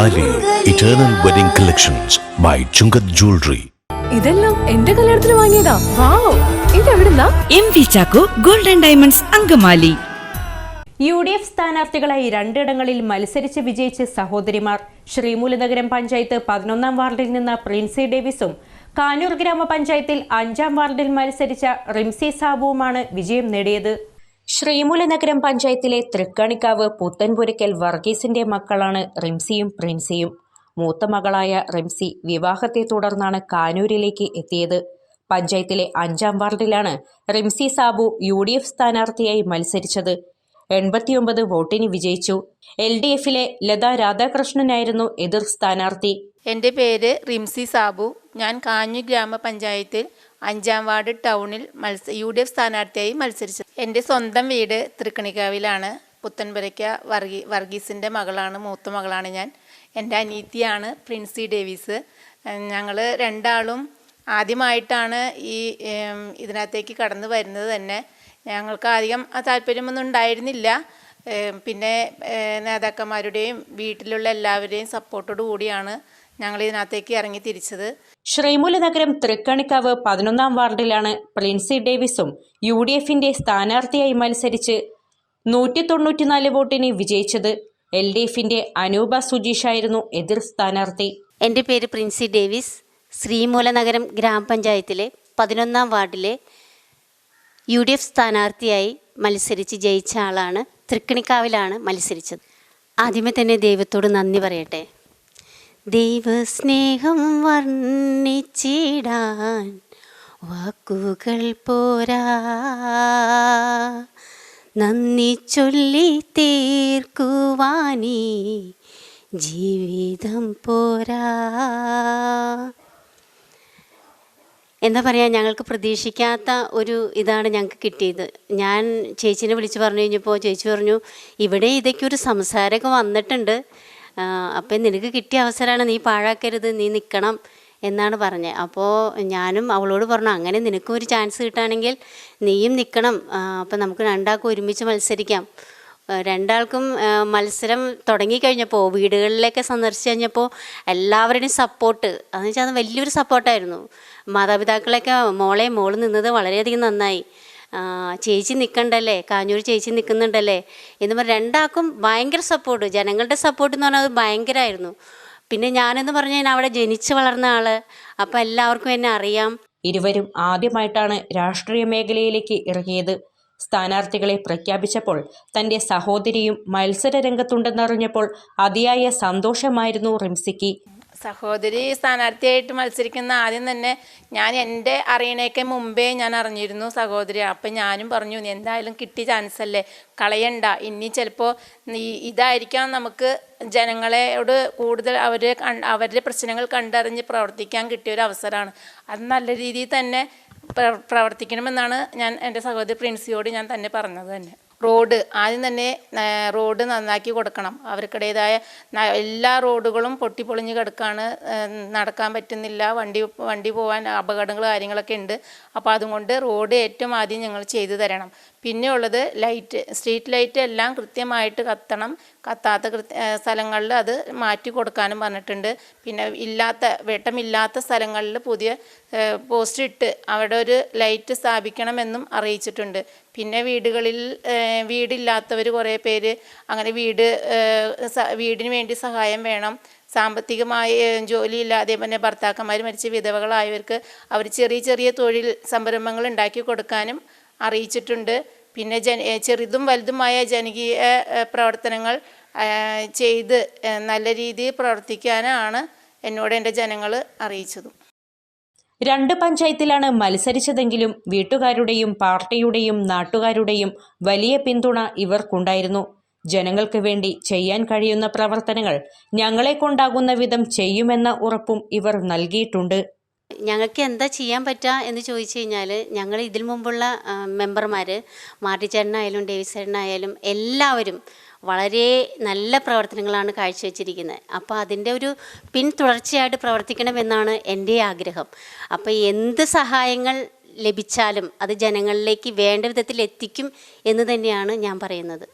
Angamaly eternal wedding collections by Chungath jewellery. ഇതെല്ലാം എന്റെ കല്യാണത്തിന് വാങ്ങിയതാ. വാവ്, ഇതെവിടുന്നാ? MV Chacko golden diamonds Angamaly. UDF സ്ഥാനാർത്ഥികളായി രണ്ടിടങ്ങളിൽ മത്സരിച്ച് വിജയിച്ച സഹോദരിമാർ. ശ്രീമൂലനഗരം പഞ്ചായത്ത് 11-ാം വാർഡിൽ നിന്ന് പ്രിൻസി ഡേവിസും കാനൂർ ഗ്രാമപഞ്ചായത്തിൽ 5-ാം വാർഡിൽ മത്സരിച്ച റിംസി സാബുവുമാണ് വിജയം നേടിയത്. ശ്രീമൂലനഗരം പഞ്ചായത്തിലെ തൃക്കണിക്കാവ് പുത്തൻപുരയ്ക്കൽ വർഗീസിന്റെ മക്കളാണ് റിംസിയും പ്രിൻസിയും. മൂത്ത മകളായ റിംസി വിവാഹത്തെ തുടർന്നാണ് കാനൂരിലേക്ക് എത്തിയത്. പഞ്ചായത്തിലെ 5-ാം വാർഡിലാണ് റിംസി സാബു UDF സ്ഥാനാർത്ഥിയായി മത്സരിച്ചത്. 89 വോട്ടിന് വിജയിച്ചു. LDFിലെ ലതാ രാധാകൃഷ്ണനായിരുന്നു എതിർ സ്ഥാനാർത്ഥി. എൻ്റെ പേര് റിംസി സാബു. ഞാൻ കാഞ്ഞൂർ ഗ്രാമപഞ്ചായത്തിൽ 5-ാം വാർഡ് ടൗണിൽ UDF സ്ഥാനാർത്ഥിയായി മത്സരിച്ചു. എൻ്റെ സ്വന്തം വീട് തൃക്കണിക്കാവിലാണ്. പുത്തൻപുരയ്ക്ക വർഗീസിൻ്റെ മകളാണ്, മൂത്ത മകളാണ് ഞാൻ. എൻ്റെ അനീത്തിയാണ് പ്രിൻസി ഡേവിസ്. ഞങ്ങൾ രണ്ടാളും ആദ്യമായിട്ടാണ് ഇതിനകത്തേക്ക് കടന്നു വരുന്നത് തന്നെ. ഞങ്ങൾക്ക് അധികം താല്പര്യമൊന്നും ഉണ്ടായിരുന്നില്ല. പിന്നെ നേതാക്കന്മാരുടെയും വീട്ടിലുള്ള എല്ലാവരുടെയും സപ്പോർട്ടോടു കൂടിയാണ് ഞങ്ങൾ ഇതിനകത്തേക്ക് ഇറങ്ങി തിരിച്ചത്. ശ്രീമൂലനഗരം തൃക്കണിക്കാവ് 11-ാം വാർഡിലാണ് പ്രിൻസി ഡേവിസും UDFിന്റെ സ്ഥാനാർത്ഥിയായി മത്സരിച്ച് 194 വോട്ടിന് വിജയിച്ചത്. LDFിന്റെ അനൂപ സുജീഷായിരുന്നു എതിർ സ്ഥാനാർത്ഥി. എൻ്റെ പേര് പ്രിൻസി ഡേവിസ്. ശ്രീമൂലനഗരം ഗ്രാമപഞ്ചായത്തിലെ 11-ാം വാർഡിലെ UDF സ്ഥാനാർത്ഥിയായി മത്സരിച്ച് ജയിച്ച ആളാണ്. തൃക്കണിക്കാവിലാണ് മത്സരിച്ചത്. ആദ്യമേ തന്നെ ദൈവത്തോട് നന്ദി പറയട്ടെ. ദൈവസ്നേഹം വർണ്ണിച്ചിടാൻ വാക്കുകൾ പോരാ, നന്ദി ചൊല്ലി തീർക്കുവാനീ ജീവിതം പോരാ. എന്താ പറയുക, ഞങ്ങൾക്ക് പ്രതീക്ഷിക്കാത്ത ഒരു ഇതാണ് ഞങ്ങൾക്ക് കിട്ടിയത്. ഞാൻ ചേച്ചീനെ വിളിച്ച് പറഞ്ഞു കഴിഞ്ഞപ്പോൾ ചേച്ചി പറഞ്ഞു, ഇവിടെ ഇതൊക്കെയൊരു സംസാരമൊക്കെ വന്നിട്ടുണ്ട്, അപ്പം നിനക്ക് കിട്ടിയ അവസരമാണ്, നീ പാഴാക്കരുത്, നീ നിൽക്കണം എന്നാണ് പറഞ്ഞത്. അപ്പോൾ ഞാനും അവളോട് പറഞ്ഞു, അങ്ങനെ നിനക്കും ഒരു ചാൻസ് കിട്ടുകയാണെങ്കിൽ നീയും നിൽക്കണം, അപ്പം നമുക്ക് രണ്ടാൾക്കും ഒരുമിച്ച് മത്സരിക്കാം. രണ്ടാൾക്കും മത്സരം തുടങ്ങിക്കഴിഞ്ഞപ്പോൾ വീടുകളിലേക്ക് സന്ദർശിച്ച് കഴിഞ്ഞപ്പോൾ എല്ലാവരുടെയും സപ്പോർട്ട്, അതെന്ന് വെച്ചാൽ അത് വലിയൊരു സപ്പോർട്ടായിരുന്നു. മാതാപിതാക്കളൊക്കെ മോള് നിന്നത് വളരെയധികം നന്നായി, ചേച്ചി നിൽക്കണ്ടല്ലേ, കാഞ്ഞൂർ ചേച്ചി നിൽക്കുന്നുണ്ടല്ലേ എന്ന് പറഞ്ഞ് രണ്ടാൾക്കും ഭയങ്കര സപ്പോർട്ട്. ജനങ്ങളുടെ സപ്പോർട്ട് എന്ന് പറഞ്ഞാൽ അത് ഭയങ്കരമായിരുന്നു. പിന്നെ ഞാനെന്ന് പറഞ്ഞാൽ ഞാൻ അവിടെ ജനിച്ച് വളർന്ന ആൾ, അപ്പം എല്ലാവർക്കും എന്നെ അറിയാം. ഇരുവരും ആദ്യമായിട്ടാണ് രാഷ്ട്രീയ മേഖലയിലേക്ക് ഇറങ്ങിയത്. സ്ഥാനാർത്ഥികളെ പ്രഖ്യാപിച്ചപ്പോൾ തന്റെ സഹോദരിയും മത്സര രംഗത്തുണ്ടെന്നറിഞ്ഞപ്പോൾ അതിയായ സന്തോഷമായിരുന്നു റിംസിക്ക്. സഹോദരി സ്ഥാനാർത്ഥിയായിട്ട് മത്സരിക്കുന്ന ആദ്യം തന്നെ ഞാൻ എൻ്റെ അറിയണേക്ക് മുമ്പേ ഞാൻ അറിഞ്ഞിരുന്നു സഹോദരി. അപ്പം ഞാനും പറഞ്ഞു, എന്തായാലും കിട്ടിയ ചാൻസ് അല്ലേ, കളയണ്ട, ഇനി ചിലപ്പോൾ ഇതായിരിക്കാം നമുക്ക് ജനങ്ങളോട് കൂടുതൽ അവരുടെ പ്രശ്നങ്ങൾ കണ്ടറിഞ്ഞ് പ്രവർത്തിക്കാൻ കിട്ടിയൊരു അവസരമാണ്. അത് നല്ല രീതിയിൽ തന്നെ പ്രവർത്തിക്കണമെന്നാണ് ഞാൻ എൻ്റെ സഹോദരി പ്രിൻസിയോട് ഞാൻ തന്നെ പറഞ്ഞത് തന്നെ. റോഡ് ആദ്യം തന്നെ റോഡ് നന്നാക്കി കൊടുക്കണം. അവർക്കിടേതായ എല്ലാ റോഡുകളും പൊട്ടിപ്പൊളിഞ്ഞ് കിടക്കുകയാണ്, നടക്കാൻ പറ്റുന്നില്ല, വണ്ടി പോകാൻ അപകടങ്ങൾ കാര്യങ്ങളൊക്കെ ഉണ്ട്. അപ്പോൾ അതുകൊണ്ട് റോഡ് ഏറ്റവും ആദ്യം ഞങ്ങൾ ചെയ്തു തരണം. പിന്നെ ഉള്ളത് ലൈറ്റ്, സ്ട്രീറ്റ് ലൈറ്റ് എല്ലാം കൃത്യമായിട്ട് കത്തണം, കത്താത്ത സ്ഥലങ്ങളിൽ അത് മാറ്റി കൊടുക്കാനും പറഞ്ഞിട്ടുണ്ട്. പിന്നെ വെട്ടമില്ലാത്ത സ്ഥലങ്ങളിൽ പുതിയ പോസ്റ്റ് ഇട്ട് അവിടെ ഒരു ലൈറ്റ് സ്ഥാപിക്കണമെന്നും അറിയിച്ചിട്ടുണ്ട്. പിന്നെ വീടില്ലാത്തവർ കുറേ പേര് അങ്ങനെ വീടിന് വേണ്ടി സഹായം വേണം, സാമ്പത്തികമായി ജോലിയില്ലാതെ പിന്നെ ഭർത്താക്കന്മാർ മരിച്ച വിധവകളായവർക്ക് അവർ ചെറിയ ചെറിയ തൊഴിൽ സംരംഭങ്ങൾ ഉണ്ടാക്കി കൊടുക്കാനും അറിയിച്ചിട്ടുണ്ട്. പിന്നെ ചെറുതും വലുതുമായ ജനകീയ പ്രവർത്തനങ്ങൾ ചെയ്ത് നല്ല രീതിയിൽ പ്രവർത്തിക്കാനാണ് എന്നോട് എൻ്റെ ജനങ്ങൾ അറിയിച്ചതും. 2 പഞ്ചായത്തിലാണ് മത്സരിച്ചതെങ്കിലും വീട്ടുകാരുടെയും പാർട്ടിയുടെയും നാട്ടുകാരുടെയും വലിയ പിന്തുണ ഇവർക്കുണ്ടായിരുന്നു. ജനങ്ങൾക്ക് വേണ്ടി ചെയ്യാൻ കഴിയുന്ന പ്രവർത്തനങ്ങൾ ഞങ്ങളെ കൊണ്ടാകുന്ന വിധം ചെയ്യുമെന്ന ഉറപ്പും ഇവർ നൽകിയിട്ടുണ്ട്. ഞങ്ങൾക്ക് എന്താ ചെയ്യാൻ പറ്റുക എന്ന് ചോദിച്ചു കഴിഞ്ഞാൽ, ഞങ്ങൾ ഇതിൽ മുമ്പുള്ള മെമ്പർമാർ മാർട്ടി ചേട്ടനായാലും ഡേവിസ് ചേട്ടനായാലും എല്ലാവരും വളരെ നല്ല പ്രവർത്തനങ്ങളാണ് കാഴ്ചവെച്ചിരിക്കുന്നത്. അപ്പോൾ അതിൻ്റെ ഒരു പിന്തുടർച്ചയായിട്ട് പ്രവർത്തിക്കണമെന്നാണ് എൻ്റെ ആഗ്രഹം. അപ്പോൾ എന്ത് സഹായങ്ങൾ ലഭിച്ചാലും അത് ജനങ്ങളിലേക്ക് വേണ്ട വിധത്തിൽ എത്തിക്കും എന്ന് തന്നെയാണ് ഞാൻ പറയുന്നത്.